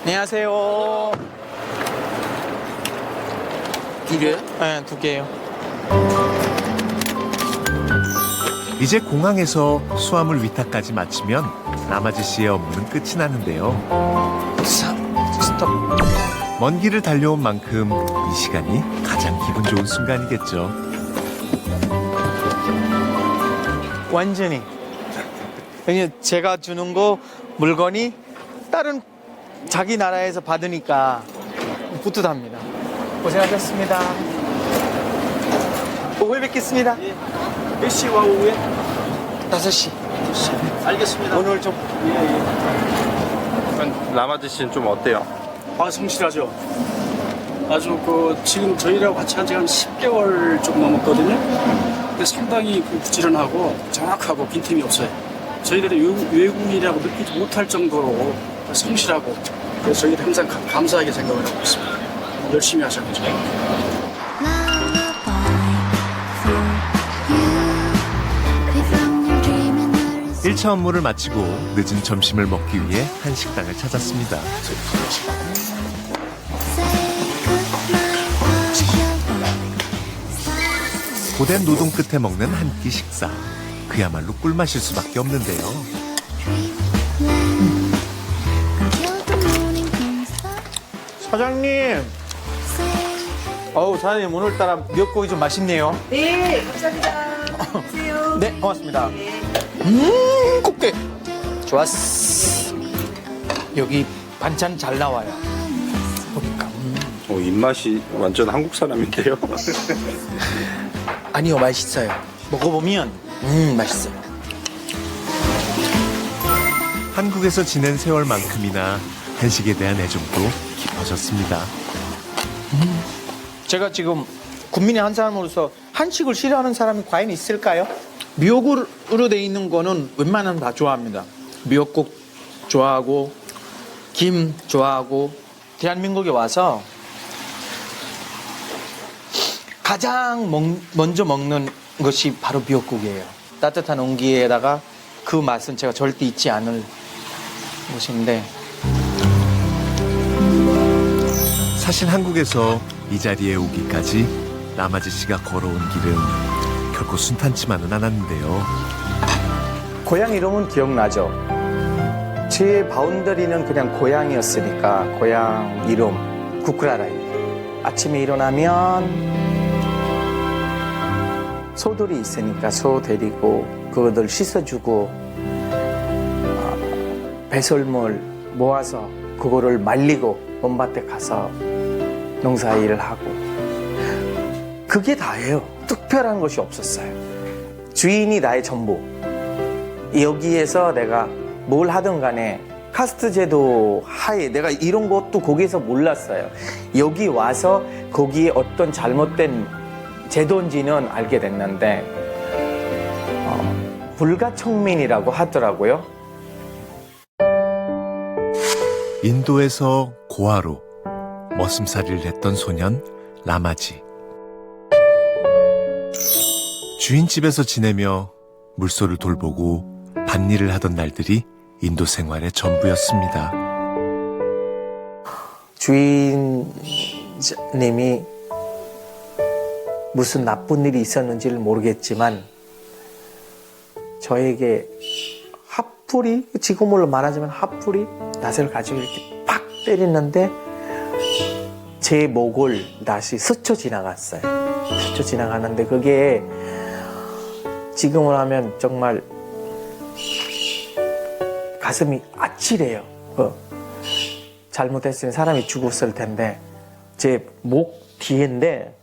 안녕하세요. 2개요? 네, 2개요. 이제 공항에서 수화물 위탁까지 마치면 라마지 씨의 업무는 끝이 나는데요. 스톱. 먼 길을 달려온 만큼 이 시간이 가장 기분 좋은 순간이겠죠. 완전히. 왜냐면 제가 주는 거 물건이 다른 자기 나라에서 받으니까 뿌듯합니다. 고생하셨습니다. 오후에 뵙겠습니다. 몇 시 와 오후에? 5시. 알겠습니다. 오늘 좀 라마지 씨는 좀 어때요? 아, 성실하죠. 아주 지금 저희랑 같이 한 지가 한 10개월 좀 넘었거든요. 근데 상당히 부지런하고 정확하고 빈틈이 없어요. 저희들이 외국인이라고 느끼지 못할 정도로 성실하고, 그래서 저희들 항상 감사하게 생각을 하고 있습니다. 열심히 하셔가지고. 1차 업무를 마치고 늦은 점심을 먹기 위해 한 식당을 찾았습니다. 고된 노동 끝에 먹는 한 끼 식사. 그야말로 꿀맛일 수밖에 없는데요. 사장님. 사장님 오늘따라 미역국이 좀 맛있네요. 네, 감사합니다. 드세요. 네, 고맙습니다. 꽃게. 좋았어. 여기 반찬 잘 나와요. 보니까. 입맛이 완전 한국 사람인데요. 아니요, 맛있어요. 먹어보면 맛있어요. 한국에서 지낸 세월만큼이나 한식에 대한 애정도 깊어졌습니다. 제가 지금 국민의 한 사람으로서 한식을 싫어하는 사람이 과연 있을까요? 미역으로 돼 있는 거는 웬만하면 다 좋아합니다. 미역국 좋아하고 김 좋아하고 대한민국에 와서 가장 먼저 먹는 것이 바로 미역국이에요. 따뜻한 온기에다가 그 맛은 제가 절대 잊지 않을 것인데, 사실 한국에서 이 자리에 오기까지 라마지 씨가 걸어온 길은 결코 순탄치만은 않았는데요. 고향 이름은 기억나죠? 제 바운더리는 그냥 고향이었으니까 고향 이름 구크라라이. 아침에 일어나면 소들이 있으니까 소 데리고 그거들 씻어주고 배설물 모아서 그거를 말리고 먼밭에 가서 농사일을 하고, 그게 다예요. 특별한 것이 없었어요. 주인이 나의 전부. 여기에서 내가 뭘 하든 간에 카스트 제도 하에 내가 이런 것도 거기에서 몰랐어요. 여기 와서 거기에 어떤 잘못된 제도인지는 알게 됐는데 불가청민이라고 하더라고요. 인도에서 고아로 머슴살이를 했던 소년 라마지. 주인 집에서 지내며 물소를 돌보고 밭일을 하던 날들이 인도 생활의 전부였습니다. 주인님이 무슨 나쁜 일이 있었는지를 모르겠지만 저에게 핫불이, 지금으로 말하자면 핫불이 낫을 가지고 이렇게 팍 때리는데 제 목을 낫이 스쳐 지나갔어요. 스쳐 지나가는데 그게 지금으로 하면 정말 가슴이 아찔해요. 잘못했으면 사람이 죽었을 텐데 제 목 뒤인데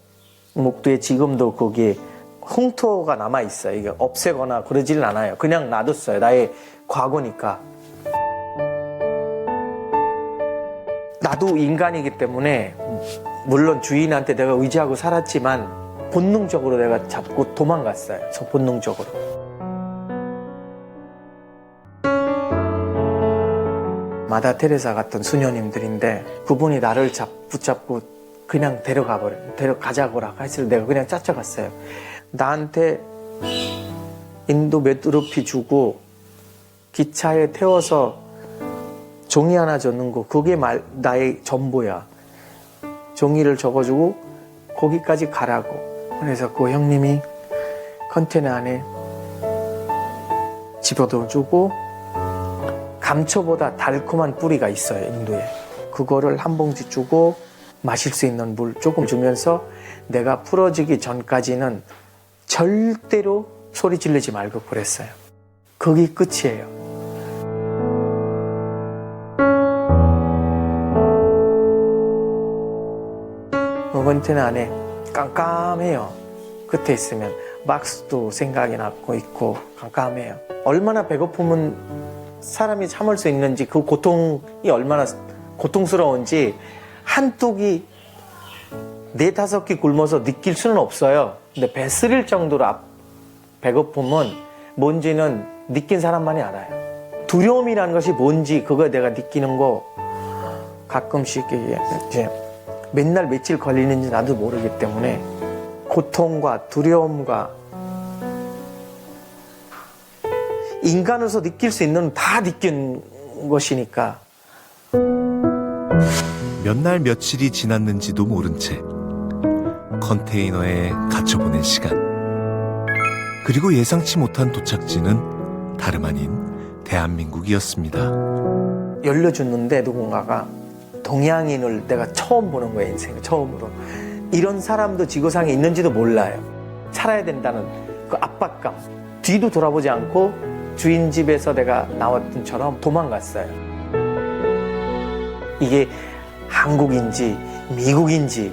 목 뒤에 지금도 거기에 흉터가 남아있어요. 이게 없애거나 그러지는 않아요. 그냥 놔뒀어요. 나의 과거니까. 나도 인간이기 때문에 물론 주인한테 내가 의지하고 살았지만 본능적으로 내가 잡고 도망갔어요. 본능적으로. 마다 테레사 같은 수녀님들인데 그분이 나를 붙잡고 그냥 데려가자고라 했을 때 내가 그냥 쫓아갔어요. 나한테 인도 몇 루피 주고 기차에 태워서 종이 하나 줬는 거 그게 나의 전부야. 종이를 적어주고 거기까지 가라고. 그래서 그 형님이 컨테이너 안에 집어넣어주고 감초보다 달콤한 뿌리가 있어요, 인도에. 그거를 한 봉지 주고 마실 수 있는 물 조금 주면서 내가 풀어지기 전까지는 절대로 소리 지르지 말고 그랬어요. 그게 끝이에요. 컨테이너 안에 깜깜해요. 끝에 있으면 박스도 생각이 나고 있고 깜깜해요. 얼마나 배고프면 사람이 참을 수 있는지 그 고통이 얼마나 고통스러운지 한쪽이 4-5끼 굶어서 느낄 수는 없어요. 근데 배 쓰릴 정도로 배고픔은 뭔지는 느낀 사람만이 알아요. 두려움이라는 것이 뭔지 그거 내가 느끼는 거 가끔씩 이제 맨날 며칠 걸리는지 나도 모르기 때문에 고통과 두려움과 인간으로서 느낄 수 있는 다 느낀 것이니까 몇 날 며칠이 지났는지도 모른 채 컨테이너에 갇혀보낸 시간. 그리고 예상치 못한 도착지는 다름 아닌 대한민국이었습니다. 열려줬는데 누군가가 동양인을 내가 처음 보는 거예요, 인생에 처음으로. 이런 사람도 지구상에 있는지도 몰라요. 살아야 된다는 그 압박감. 뒤도 돌아보지 않고 주인 집에서 내가 나왔던처럼 도망갔어요. 이게 한국인지 미국인지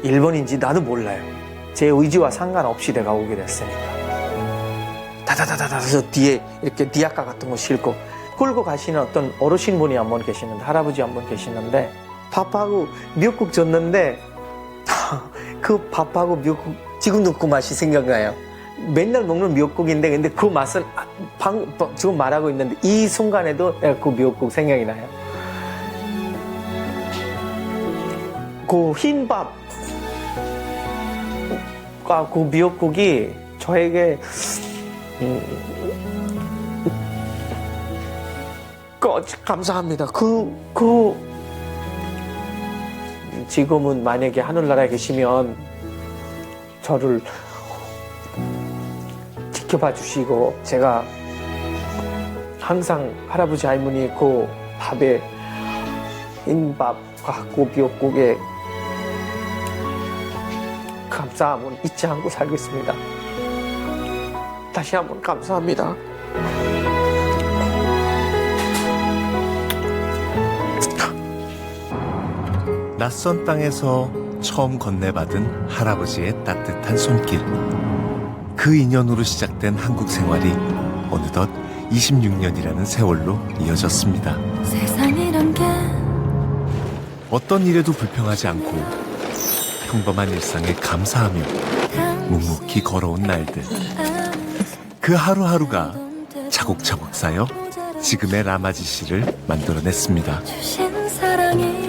일본인지 나도 몰라요. 제 의지와 상관없이 내가 오게 됐으니까. 다다다다다 해서 뒤에 이렇게 디아카 같은 거 싣고 끌고 가시는 어떤 어르신분이 한 분 계시는데, 할아버지 한 분 계시는데 밥하고 미역국 줬는데 그 밥하고 미역국 지금도 그 맛이 생각나요. 맨날 먹는 미역국인데 근데 그 맛은 지금 말하고 있는데 이 순간에도 내가 그 미역국 생각이 나요. 그 흰밥과 그 미역국이 저에게 감사합니다. 지금은 만약에 하늘나라에 계시면 저를 지켜봐 주시고 제가 항상 할아버지 할머니 그 밥에 흰밥과 그 미역국에 감사함은 잊지 않고 살겠습니다. 다시 한번 감사합니다. 낯선 땅에서 처음 건네받은 할아버지의 따뜻한 손길. 그 인연으로 시작된 한국 생활이 어느덧 26년이라는 세월로 이어졌습니다. 세상이란 게 어떤 일에도 불평하지 않고 평범한 일상에 감사하며 묵묵히 걸어온 날들. 그 하루하루가 차곡차곡 쌓여 지금의 라마지 씨를 만들어냈습니다. 주신 사랑이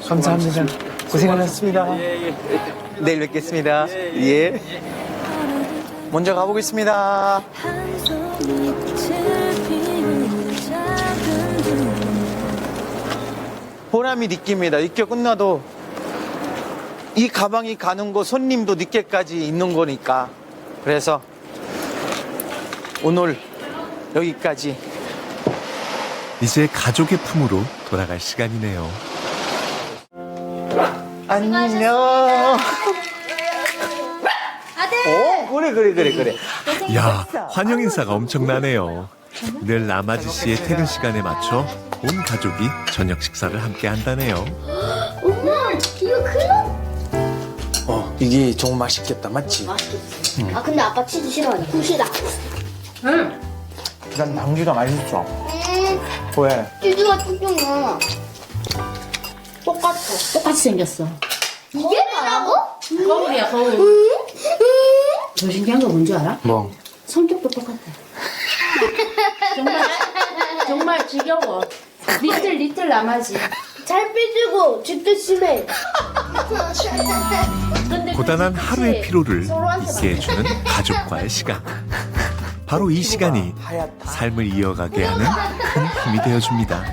감사합니다. 고생하셨습니다. 내일 뵙겠습니다. 예. 먼저 가보겠습니다. 한 손빛을 비운 작은 보람이 느낍니다. 늦게 끝나도 이 가방이 가는 거 손님도 늦게까지 있는 거니까. 그래서 오늘 여기까지. 이제 가족의 품으로 돌아갈 시간이네요. 안녕. 오, 그래. 야, 환영 인사가 엄청나네요. 늘 라마지 씨의 퇴근 시간에 맞춰 온 가족이 저녁 식사를 함께 한다네요. 엄마 이거 클럽? 이게 정말 맛있겠다, 맞지? 맛있겠어. 아 근데 아빠 치즈 싫어하네. 굿이다. 응. 난 당귀가 맛있어. 왜? 치즈가 뚱뚱해. 똑같아. 똑같이 생겼어. 이게 뭐라고? 거울이야, 거울. 더 신기한 거 뭔지 알아? 뭐? 성격도 똑같아. 정말 지겨워. 리틀 라마지. 잘 삐지고 집도 심해. 고단한 하루의 피로를 잊게 해주는 가족과의 시간. 바로 이 시간이 하얗다. 삶을 이어가게 하는 큰 힘이 되어줍니다.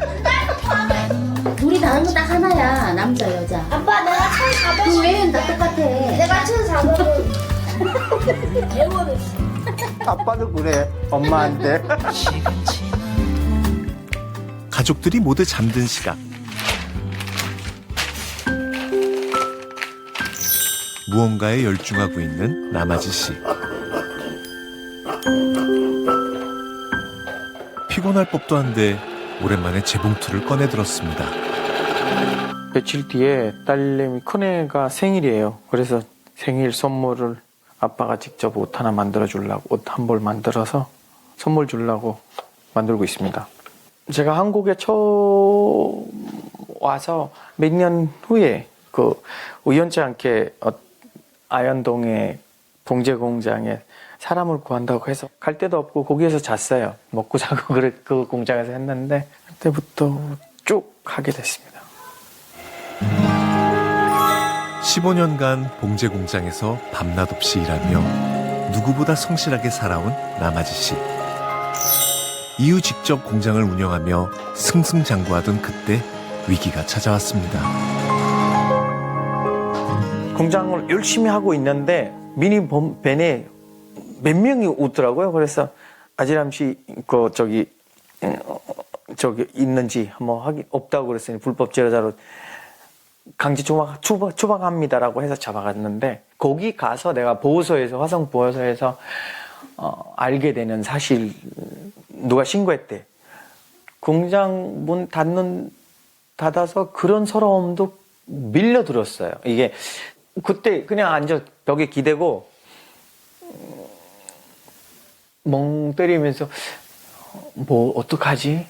우리 다른 거 딱 하나야. 남자, 여자. 아빠 내가 1,400. 그 외에는 다 똑같아. 내가 1,400원. 애원을. 아빠도 그래. 엄마한테. 가족들이 모두 잠든 시각. 무언가에 열중하고 있는 남아지 씨. 피곤할 법도 한데 오랜만에 재봉틀을 꺼내 들었습니다. 며칠 뒤에 딸내미 큰애가 생일이에요. 그래서 생일 선물을 아빠가 직접 옷 하나 만들어 주려고 옷 한 벌 만들어서 선물 주려고 만들고 있습니다. 제가 한국에 처음 와서 몇 년 후에 그 우연치 않게 아현동의 봉제 공장에 사람을 구한다고 해서 갈 데도 없고 거기에서 잤어요. 먹고 자고 그 공장에서 했는데 그때부터 쭉 하게 됐습니다. 15년간 봉제 공장에서 밤낮 없이 일하며 누구보다 성실하게 살아온 남아지 씨. 이후 직접 공장을 운영하며 승승장구하던 그때 위기가 찾아왔습니다. 공장을 열심히 하고 있는데 미니 밴에 몇 명이 오더라고요. 그래서 아지람씨 저기 있는지 한번 확인 없다고 그랬으니 불법 제로자로 강제 추방합니다라고 해서 잡아갔는데 거기 가서 내가 보호소에서 화성 보호소에서 알게 되는 사실 누가 신고했대. 공장 문 닫아서 그런 서러움도 밀려들었어요. 이게 그때 그냥 앉아 벽에 기대고 멍 때리면서 뭐 어떡하지?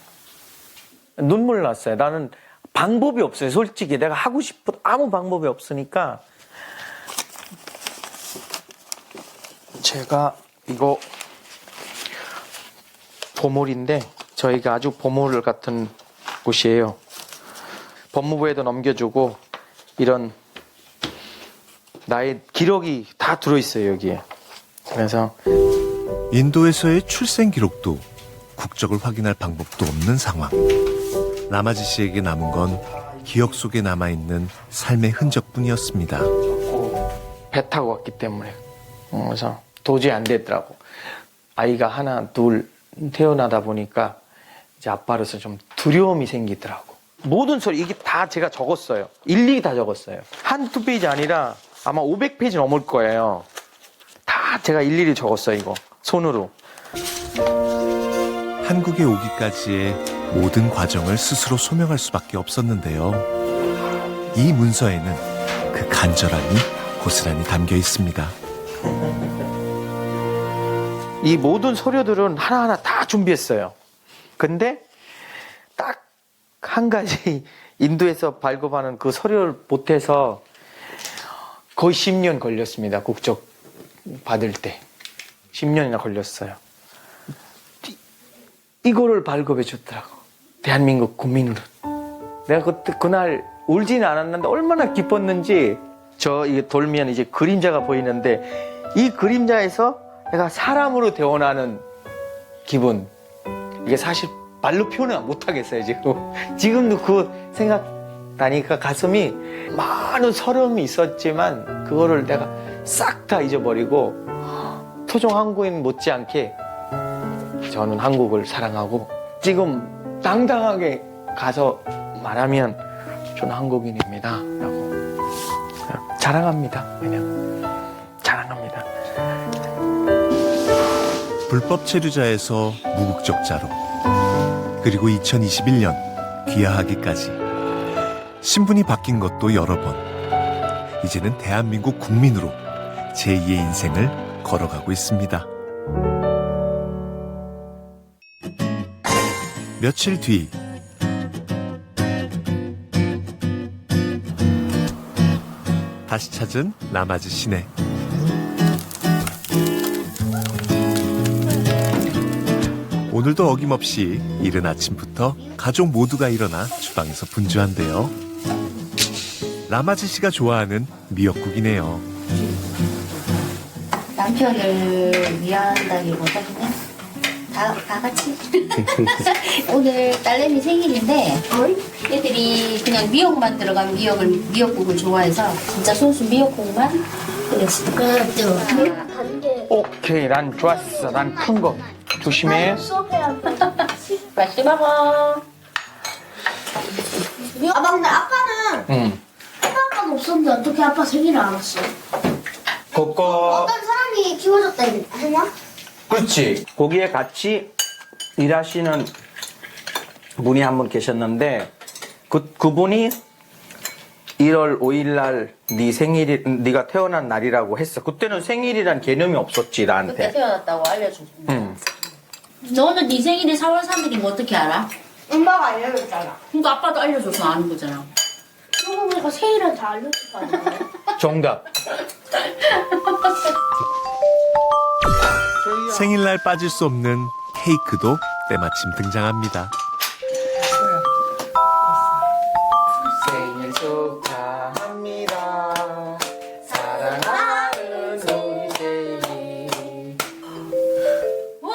눈물 났어요. 나는 방법이 없어요. 솔직히 내가 하고 싶어도 아무 방법이 없으니까 제가 이거 보물인데 저희가 아주 보물 같은 곳이에요. 법무부에도 넘겨주고 이런 나의 기록이 다 들어있어요 여기에. 그래서 인도에서의 출생 기록도 국적을 확인할 방법도 없는 상황. 남아지 씨에게 남은 건 기억 속에 남아있는 삶의 흔적뿐이었습니다. 배 타고 왔기 때문에 그래서 도저히 안 되더라고. 아이가 하나 둘 태어나다 보니까 이제 아빠로서 좀 두려움이 생기더라고. 모든 소리 이게 다 제가 적었어요. 일일이 다 적었어요. 한두 페이지 아니라 아마 500페이지 넘을 거예요. 다 제가 일일이 적었어요. 이거 손으로. 한국에 오기까지의 모든 과정을 스스로 소명할 수밖에 없었는데요. 이 문서에는 그 간절함이 고스란히 담겨 있습니다. 이 모든 서류들은 하나하나 다 준비했어요. 근데 딱 한 가지 인도에서 발급하는 그 서류를 못해서 거의 10년 걸렸습니다. 국적 받을 때. 10년이나 걸렸어요. 이거를 발급해 줬더라고. 대한민국 국민으로. 내가 그날 울지는 않았는데 얼마나 기뻤는지 이게 돌면 이제 그림자가 보이는데 이 그림자에서 내가 사람으로 태어나는 기분. 이게 사실 말로 표현을 못 하겠어요, 지금. 지금도 그 생각 나니까 가슴이 많은 서러움이 있었지만 그거를 내가 싹 다 잊어버리고 토종 한국인 못지않게 저는 한국을 사랑하고 지금 당당하게 가서 말하면 저는 한국인입니다 라고 자랑합니다. 그냥 자랑합니다. 불법 체류자에서 무국적자로 그리고 2021년 귀화하기까지 신분이 바뀐 것도 여러 번. 이제는 대한민국 국민으로 제2의 인생을 걸어가고 있습니다. 며칠 뒤 다시 찾은 남아지 시내. 오늘도 어김없이 이른 아침부터 가족 모두가 일어나 주방에서 분주한데요. 남아지 씨가 좋아하는 미역국이네요. 남편을 위한다기보다 그냥 다 같이. 오늘 딸내미 생일인데 애들이 그냥 미역만 들어간 미역국을 좋아해서 진짜 순수 미역국만 끓였어. 오케이, 난 좋았어. 난 큰 거. 조심해. 맛있게 먹어. 아빠 근데 아빠는 응. 아빠가 없었는데 어떻게 아빠 생일을 알았어? 그거 어떤 사람이 키워줬다 했나? 그렇지. 거기에 같이 일하시는 분이 한 분 계셨는데 그분이 1월 5일 날 네 생일이 네가 태어난 날이라고 했어. 그때는 생일이란 개념이 없었지 그때 나한테. 태어났다고 알려줘. 응. 너는 네 생일이 4월 3일인 거 어떻게 알아? 엄마가 알려줬잖아. 그러니까 아빠도 알려줘서 아는 거잖아. 그러고 보니까 생일은 다 알려줄 거 아니야? 정답. 생일날 빠질 수 없는 케이크도 때마침 등장합니다. 생일 축하합니다. 사랑하는 우리 세이. 와!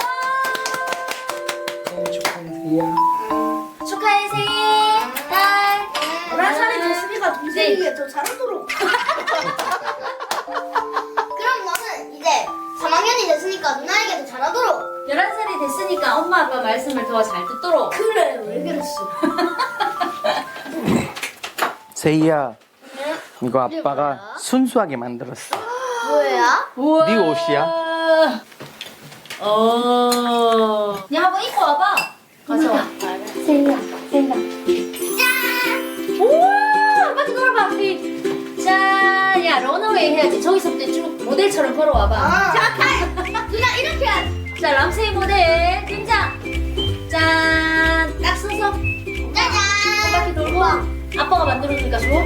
생일 축하드려. 축하해 생일! 딸! 11살이 됐으니까 동생에게 더 잘하도록. 그럼 너는 이제 3학년이 됐으니까 누나에게 더 잘하도록. 11살이 됐으니까 엄마 아빠 말씀을 더 잘 듣도록. 그래, 왜 그랬어? 세이야, 이거 아빠가 순수하게 만들었어. 뭐야? 우와! 네 옷이야? 야, 한번 입고 와봐. 가서. 생이야, 생이야. 우와! 아빠도 놀아봐. 짠! 야, 런어웨이 해야지. 저기서부터 쭉 모델처럼 걸어와봐. 누나 이렇게 해야 자, 람세이 모델 등장! 짠! 딱 서서. 짜잔. 한 바퀴 돌고. 아빠가 만들어주니까 좋아?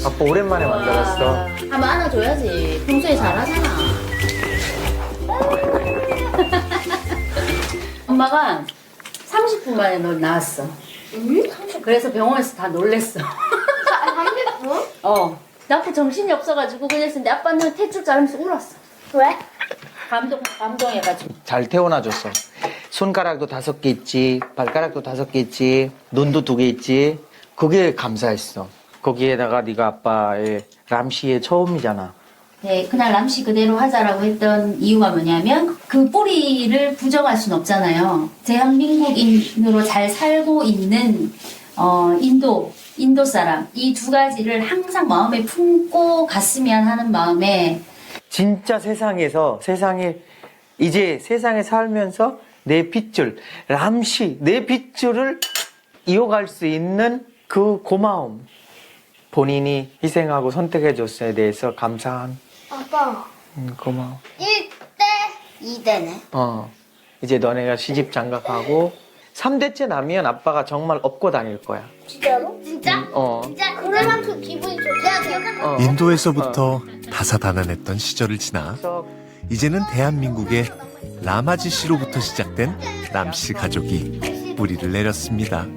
아빠 오랜만에 만들었어. 한번 안아줘야지. 평소에 잘하잖아. 엄마가 30분 만에 널 낳았어. 그래서 병원에서 다 놀랬어. 30분? 낳고 정신이 없어가지고 그랬는데 아빠는 탯줄 자르면서 울었어. 왜? 감동해가지고. 잘 태어나줬어. 손가락도 5개 있지, 발가락도 5개 있지, 눈도 2개 있지. 그게 감사했어. 거기에다가 네가 아빠의 람씨의 처음이잖아. 네, 그날 람씨 그대로 하자라고 했던 이유가 뭐냐면 그 뿌리를 부정할 순 없잖아요. 대한민국인으로 잘 살고 있는 인도 사람 이 두 가지를 항상 마음에 품고 갔으면 하는 마음에 진짜 세상에 이제 세상에 살면서 내 핏줄, 람씨, 내 핏줄을 이어갈 수 있는 그 고마움. 본인이 희생하고 선택해줬어에 대해서 감사한 아빠, 고마워. 1대 2대네. 이제 너네가 시집 장가가고 3대째 나면 아빠가 정말 업고 다닐 거야. 진짜로? 진짜? 진짜 그날만큼 기분이 좋다. 기억한다. 인도에서부터 다사다난했던 시절을 지나 이제는 대한민국의 라마지 씨로부터 시작된 람씨 가족이 뿌리를 내렸습니다.